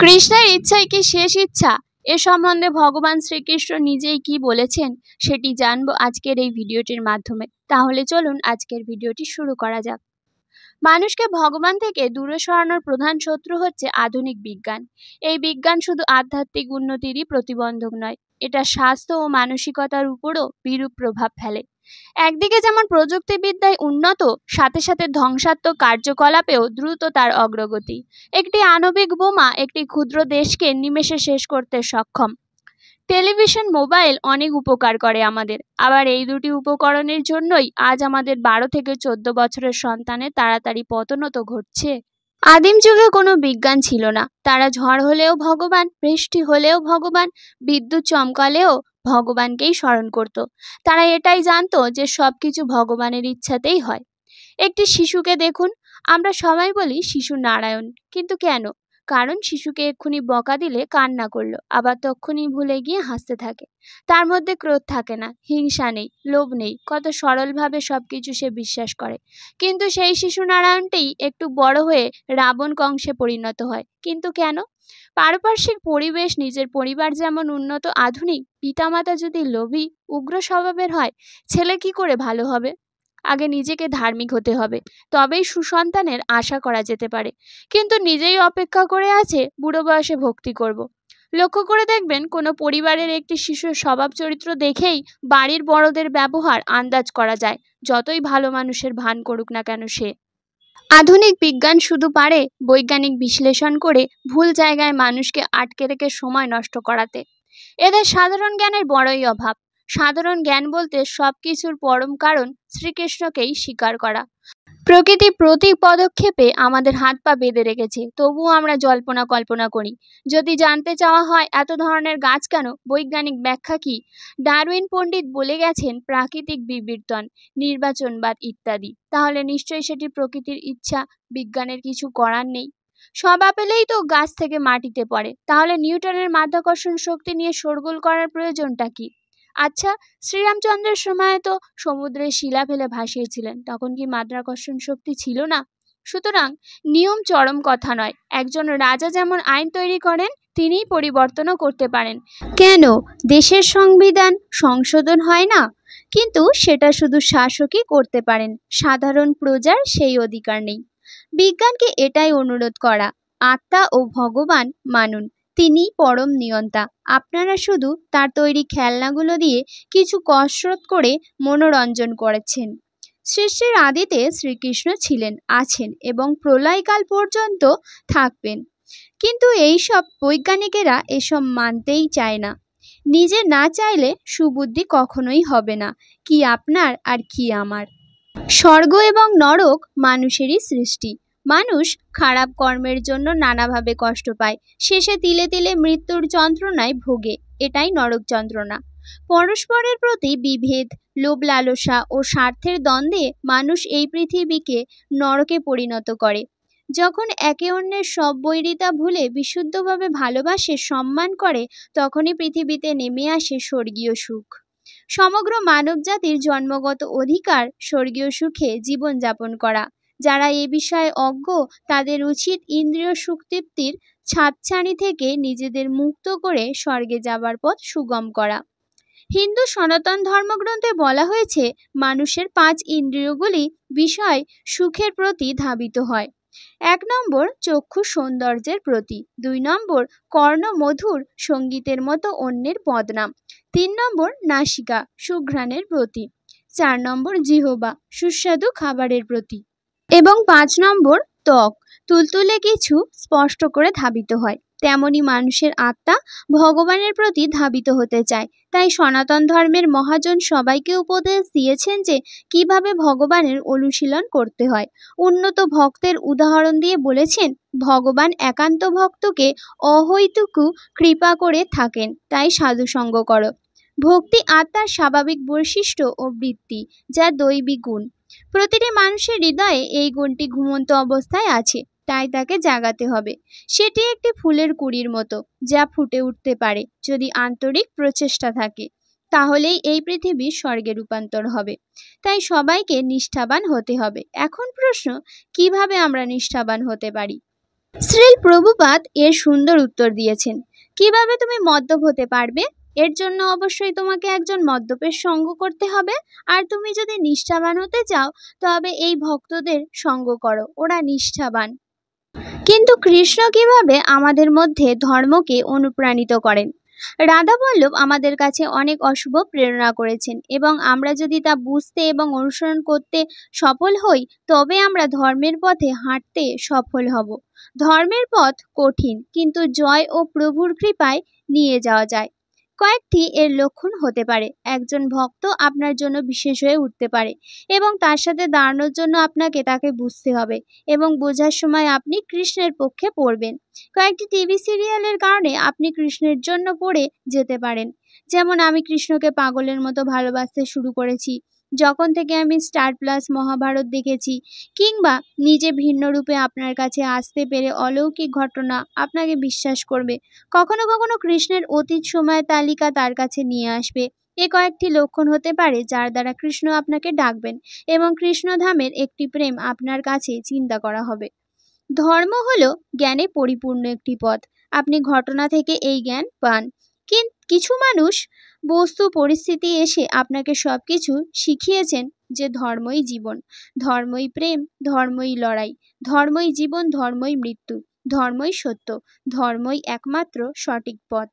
কৃষ্ণের ইচ্ছাই কি শেষ ইচ্ছা? এ সম্বন্ধে ভগবান শ্রীকৃষ্ণ নিজেই কি বলেছেন সেটি জানবো আজকের এই ভিডিওটির মাধ্যমে। তাহলে চলুন আজকের ভিডিওটি শুরু করা যাক। মানুষকে ভগবান থেকে দূরে সরানোর প্রধান শত্রু হচ্ছে আধুনিক বিজ্ঞান। এই বিজ্ঞান শুধু আধ্যাত্মিক উন্নতিরই প্রতিবন্ধক নয়, এটা স্বাস্থ্য ও মানসিকতার উপরও বিরূপ প্রভাব ফেলে। একদিকে যেমন প্রযুক্তিবিদ্যায় উন্নত, সাথে সাথে ধ্বংসাত্মক কার্যকলাপেও দ্রুত তার অগ্রগতি। একটি আণবিক বোমা একটি ক্ষুদ্র দেশকে নিমেষে শেষ করতে সক্ষম। টেলিভিশন, মোবাইল অনেক উপকার করে আমাদের, আবার এই দুটি উপকরণের জন্যই আজ আমাদের 12 থেকে 14 বছরের সন্তানের তাড়াতাড়ি পতনও তো ঘটছে। আদিম যুগে কোনো বিজ্ঞান ছিল না, তারা ঝড় হলেও ভগবান, বৃষ্টি হলেও ভগবান, বিদ্যুৎ চমকালেও ভগবানকেই স্মরণ করত। তারা এটাই জানতো যে সবকিছু ভগবানের ইচ্ছাতেই হয়। একটি শিশুকে দেখুন, আমরা সবাই বলি শিশু নারায়ণ, কিন্তু কেন? কারণ শিশুকে এক্ষুনি বকা দিলে কান্না করলো, আবার তক্ষুনি ভুলে গিয়ে হাসতে থাকে। তার মধ্যে ক্রোধ থাকে না, হিংসা নেই, লোভ নেই, কত সরলভাবে সবকিছু সে বিশ্বাস করে। কিন্তু সেই শিশু নারায়ণটাই একটু বড় হয়ে রাবণ কংসে পরিণত হয়। কিন্তু কেন? পারিপার্শ্বিক পরিবেশ, নিজের পরিবার যেমন উন্নত আধুনিক, পিতামাতা যদি লোভী উগ্র স্বভাবের হয়, ছেলে কি করে ভালো হবে? আগে নিজেকে ধার্মিক হতে হবে, তবেই সুসন্তানের আশা করা যেতে পারে। কিন্তু নিজেই অপেক্ষা করে আছে বুড়ো বয়সে ভক্তি করব। লক্ষ্য করে দেখবেন, কোনো পরিবারের একটি শিশুর স্বভাব চরিত্র দেখেই বাড়ির বড়দের ব্যবহার আন্দাজ করা যায়, যতই ভালো মানুষের ভান করুক না কেন সে। আধুনিক বিজ্ঞান শুধু পারে বৈজ্ঞানিক বিশ্লেষণ করে ভুল জায়গায় মানুষকে আটকে রেখে সময় নষ্ট করাতে। এদের সাধারণ জ্ঞানের বড়ই অভাব। সাধারণ জ্ঞান বলতে সবকিছুর পরম কারণ শ্রীকৃষ্ণকেই স্বীকার করা। প্রকৃতি প্রতি পদক্ষেপে আমাদের হাত পা বেঁধে রেখেছে, তবুও আমরা জল্পনা কল্পনা করি। যদি জানতে চাওয়া হয় এত ধরনের গাছ কেন, বৈজ্ঞানিক ব্যাখ্যা কি? ডারউইন পণ্ডিত বলে গেছেন প্রাকৃতিক বিবর্তন, নির্বাচনবাদ ইত্যাদি। তাহলে নিশ্চয়ই সেটি প্রকৃতির ইচ্ছা, বিজ্ঞানের কিছু করার নেই। সব আপেলেই তো গাছ থেকে মাটিতে পড়ে, তাহলে নিউটনের মাধ্যাকর্ষণ শক্তি নিয়ে শোরগোল করার প্রয়োজনটা কি? আচ্ছা, শ্রীরামচন্দ্রের সময় তো সমুদ্রে শিলা ফেলে ভাসিয়েছিলেন, তখন কি মাধ্যাকর্ষণ শক্তি ছিল না? সুতরাং নিয়ম চরম কথা নয়। একজন রাজা যেমন আইন তৈরি করেন, তিনিই পরিবর্তনও করতে পারেন। কেন দেশের সংবিধান সংশোধন হয় না? কিন্তু সেটা শুধু শাসকই করতে পারেন, সাধারণ প্রজার সেই অধিকার নেই। বিজ্ঞানকে এটাই অনুরোধ করা, আত্মা ও ভগবান মানুন, তিনিই পরম নিয়ন্তা। আপনারা শুধু তার তৈরি খেলনাগুলো দিয়ে কিছু কসরত করে মনোরঞ্জন করেছেন। সৃষ্টির আদিতে শ্রীকৃষ্ণ ছিলেন, আছেন এবং প্রলয়কাল পর্যন্ত থাকবেন। কিন্তু এইসব বৈজ্ঞানিকেরা এসব মানতেই চায় না। নিজে না চাইলে সুবুদ্ধি কখনোই হবে না। কি আপনার আর কি আমার। স্বর্গ এবং নরক মানুষেরই সৃষ্টি। মানুষ খারাপ কর্মের জন্য নানাভাবে কষ্ট পায়, শেষে তিলে তিলে মৃত্যুর যন্ত্রণায় ভোগে, এটাই নরক যন্ত্রণা। পরস্পরের প্রতি বিভেদ, লোভ লালসা ও স্বার্থের দ্বন্দ্বে মানুষ এই পৃথিবীকে নরকে পরিণত করে। যখন একে অন্যের সব বৈরিতা ভুলে বিশুদ্ধভাবে ভালোবাসে, সম্মান করে, তখনই পৃথিবীতে নেমে আসে স্বর্গীয় সুখ। সমগ্র মানবজাতির জন্মগত অধিকার স্বর্গীয় সুখে জীবনযাপন করা। যারা এ বিষয়ে অজ্ঞ, তাদের উচিত ইন্দ্রিয় সুখতৃপ্তির ছাঁদছানি থেকে নিজেদের মুক্ত করে স্বর্গে যাবার পথ সুগম করা। হিন্দু সনাতন ধর্মগ্রন্থে বলা হয়েছে, মানুষের 5 ইন্দ্রিয়গুলি বিষয় সুখের প্রতি ধাবিত হয়। 1 নম্বর চক্ষু সৌন্দর্যের প্রতি, 2 নম্বর কর্ণ মধুর সঙ্গীতের মতো অন্যের বদনাম, 3 নম্বর নাসিকা সুঘ্রাণের প্রতি, 4 নম্বর জিহ্বা সুস্বাদু খাবারের প্রতি এবং 5 নম্বর ত্বক তুলতুলে কিছু স্পষ্ট করে ধাবিত হয়। তেমনি মানুষের আত্মা ভগবানের প্রতি ধাবিত হতে চায়। তাই সনাতন ধর্মের মহাজন সবাইকে উপদেশ দিয়েছেন যে কিভাবে ভগবানের অনুশীলন করতে হয়। উন্নত ভক্তের উদাহরণ দিয়ে বলেছেন, ভগবান একান্ত ভক্তকে অহৈতুকু কৃপা করে থাকেন, তাই সাধুসঙ্গ করো। ভক্তি আত্মার স্বাভাবিক বৈশিষ্ট্য ও বৃত্তি, যা দৈবিক গুণ। প্রতিটি মানুষের হৃদয়ে এই গুণটি ঘুমন্ত অবস্থায় আছে, তাই তাকে জাগাতে হবে। সেটি একটি ফুলের কুঁড়ির মতো, যা ফুটে উঠতে পারে যদি আন্তরিক প্রচেষ্টা থাকে। তাহলেই এই পৃথিবী স্বর্গে রূপান্তর হবে। তাই সবাইকে নিষ্ঠাবান হতে হবে। এখন প্রশ্ন, কিভাবে আমরা নিষ্ঠাবান হতে পারি? শ্রীল প্রভুপাদ এর সুন্দর উত্তর দিয়েছেন। কিভাবে তুমি মদ্যপ হতে পারবে? এর জন্য অবশ্যই তোমাকে একজন মদ্যপের সঙ্গ করতে হবে। আর তুমি যদি নিষ্ঠাবান হতে চাও তবে এই ভক্তদের সঙ্গ করো, ওরা নিষ্ঠাবান। কিন্তু কৃষ্ণ কিভাবে আমাদের মধ্যে ধর্মকে অনুপ্রাণিত করেন? রাধা বল্লভ আমাদের কাছে অনেক অশুভ প্রেরণা করেছেন, এবং আমরা যদি তা বুঝতে এবং অনুসরণ করতে সফল হই তবে আমরা ধর্মের পথে হাঁটতে সফল হব। ধর্মের পথ কঠিন, কিন্তু জয় ও প্রভুর কৃপায় নিয়ে যাওয়া যায়। কয়েকটি এর লক্ষণ হতে পারে। একজন ভক্ত আপনার জন্য বিশেষ হয়ে উঠতে পারে, এবং তার সাথে দাঁড়ানোর জন্য আপনাকে তাকে বুঝতে হবে, এবং বোঝার সময় আপনি কৃষ্ণের পক্ষে পড়বেন। কয়েকটি টিভি সিরিয়ালের কারণে আপনি কৃষ্ণের জন্য পড়ে যেতে পারেন। যেমন আমি কৃষ্ণকে পাগলের মতো ভালোবাসতে শুরু করেছি যখন থেকে আমি স্টার প্লাস মহাভারত দেখেছি, কিংবা নিজে ভিন্ন রূপে আপনার কাছে আসতে পেরে অলৌকিক ঘটনা আপনাকে বিশ্বাস করবে। কখনো কখনো কৃষ্ণের অতীত সময়ের তালিকা তার কাছে নিয়ে আসবে। এ কয়েকটি লক্ষণ হতে পারে যার দ্বারা কৃষ্ণ আপনাকে ডাকবেন, এবং কৃষ্ণধামের একটি প্রেম আপনার কাছে চিন্তা করা হবে। ধর্ম হলো জ্ঞানে পরিপূর্ণ একটি পথ। আপনি ঘটনা থেকে এই জ্ঞান পান। কিছু মানুষ, বস্তু, পরিস্থিতি এসে আপনাকে সবকিছু শিখিয়েছেন যে ধর্মই জীবন, ধর্মই প্রেম, ধর্মই লড়াই, ধর্মই জীবন, ধর্মই মৃত্যু, ধর্মই সত্য, ধর্মই একমাত্র সঠিক পথ।